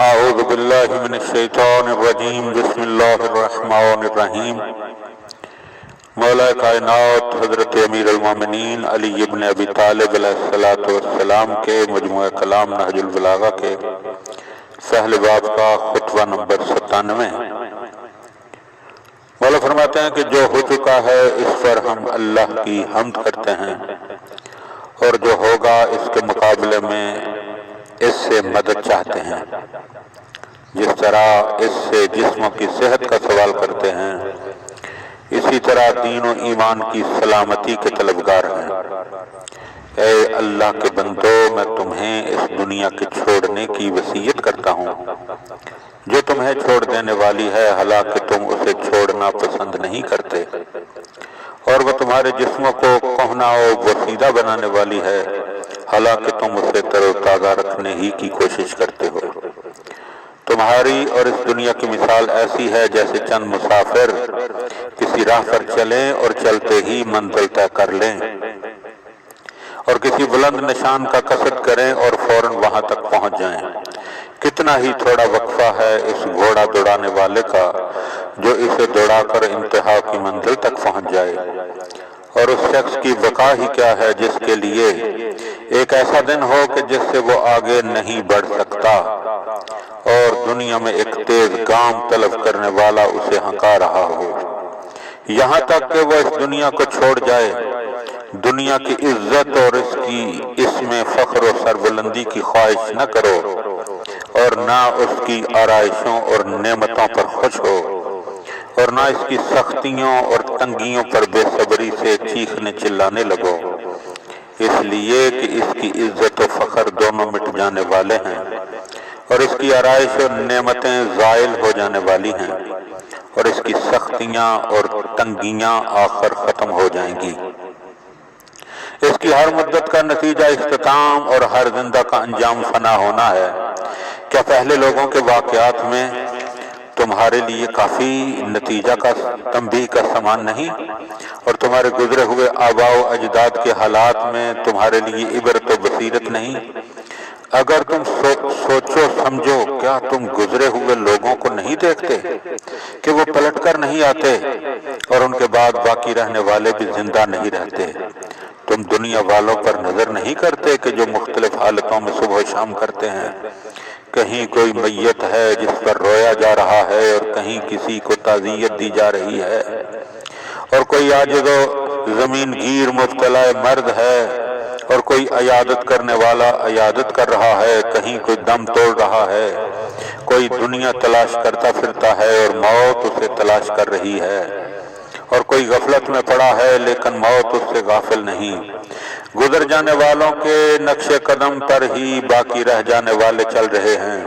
اعوذ باللہ من الشیطان الرجیم بسم اللہ الرحمن الرحیم۔ مولا کائنات حضرت امیر المومنین علی ابن ابی طالب علیہ السلام کے مجموعہ کلام نہج البلاغہ کے پہلے باب کا خطبہ نمبر 97۔ مولا فرماتے ہیں کہ جو ہو چکا ہے اس پر ہم اللہ کی حمد کرتے ہیں، اور جو ہوگا اس کے مقابلے میں اس سے مدد چاہتے ہیں، جس طرح اس سے جسموں کی صحت کا سوال کرتے ہیں، اسی طرح دین و ایمان کی سلامتی کے طلبگار ہیں۔ اے اللہ کے بندو، میں تمہیں اس دنیا کے چھوڑنے کی وصیت کرتا ہوں جو تمہیں چھوڑ دینے والی ہے، حالانکہ تم اسے چھوڑنا پسند نہیں کرتے، اور وہ تمہارے جسموں کو کہنا و بسیدہ بنانے والی ہے، حالانکہ تم اسے تر و تازہ رکھنے ہی کی کوشش کرتے ہو۔ تمہاری اور اس دنیا کی مثال ایسی ہے جیسے چند مسافر کسی راہ پر چلیں اور چلتے ہی منزل طے کر لیں، اور کسی بلند نشان کا قصد کریں اور فوراً وہاں تک پہنچ جائیں۔ کتنا ہی تھوڑا وقفہ ہے اس گھوڑا دوڑانے والے کا جو اسے دوڑا کر انتہا کی منزل تک پہنچ جائے، اور اس شخص کی بقا ہی کیا ہے جس کے لیے ایک ایسا دن ہو کہ جس سے وہ آگے نہیں بڑھ سکتا، اور دنیا میں ایک تیز گام طلب کرنے والا اسے ہنکا رہا ہو، یہاں تک کہ وہ اس دنیا کو چھوڑ جائے۔ دنیا کی عزت اور اس میں فخر و سربلندی کی خواہش نہ کرو، اور نہ اس کی آرائشوں اور نعمتوں پر خوش ہو، اور نہ اس کی سختیوں اور تنگیوں پر بے صبری سے چیخنے چلانے لگو، اس لیے کہ اس کی عزت و فخر دونوں مٹ جانے والے ہیں، اور اس کی آرائش اور نعمتیں زائل ہو جانے والی ہیں، اور اس کی سختیاں اور تنگیاں آخر ختم ہو جائیں گی۔ اس کی ہر مدت کا نتیجہ اختتام اور ہر زندہ کا انجام فنا ہونا ہے۔ کیا پہلے لوگوں کے واقعات میں تمہارے لیے کافی نتیجہ کا تنبیہ کا سامان نہیں، اور تمہارے گزرے ہوئے آباء و اجداد کے حالات میں تمہارے لیے عبرت و بصیرت نہیں؟ اگر تم سوچو سمجھو، کیا تم گزرے ہوئے لوگوں کو نہیں دیکھتے کہ وہ پلٹ کر نہیں آتے، اور ان کے بعد باقی رہنے والے بھی زندہ نہیں رہتے؟ تم دنیا والوں پر نظر نہیں کرتے کہ جو مختلف حالتوں میں صبح و شام کرتے ہیں؟ کہیں کوئی میت ہے جس پر رویا جا رہا ہے، اور کہیں کسی کو تعزیت دی جا رہی ہے، اور کوئی عاجز و زمین گیر مبتلا مرد ہے، اور کوئی عیادت کرنے والا عیادت کر رہا ہے، کہیں کوئی دم توڑ رہا ہے، کوئی دنیا تلاش کرتا پھرتا ہے اور موت اسے تلاش کر رہی ہے، اور کوئی غفلت میں پڑا ہے لیکن موت اس سے غافل نہیں۔ گزر جانے والوں کے نقش قدم پر ہی باقی رہ جانے والے چل رہے ہیں۔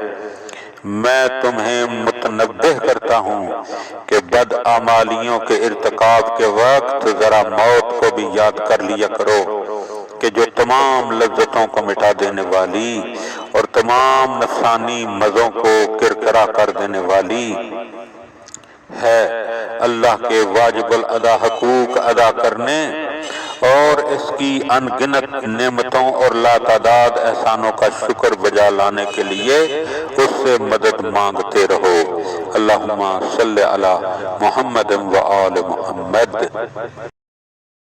میں تمہیں متنبہ کرتا ہوں کہ بدعمالیوں کے ارتکاب کے وقت ذرا موت کو بھی یاد کر لیا کرو، کہ جو تمام لذتوں کو مٹا دینے والی اور تمام نفسانی مزوں کو کرکرا کر دینے والی ہے۔ اللہ کے واجب الادا حقوق ادا کرنے اور اس کی ان گنت نعمتوں اور لاتعداد احسانوں کا شکر بجا لانے کے لیے اس سے مدد مانگتے رہو۔ اللہم صلی علی محمد و آل محمد۔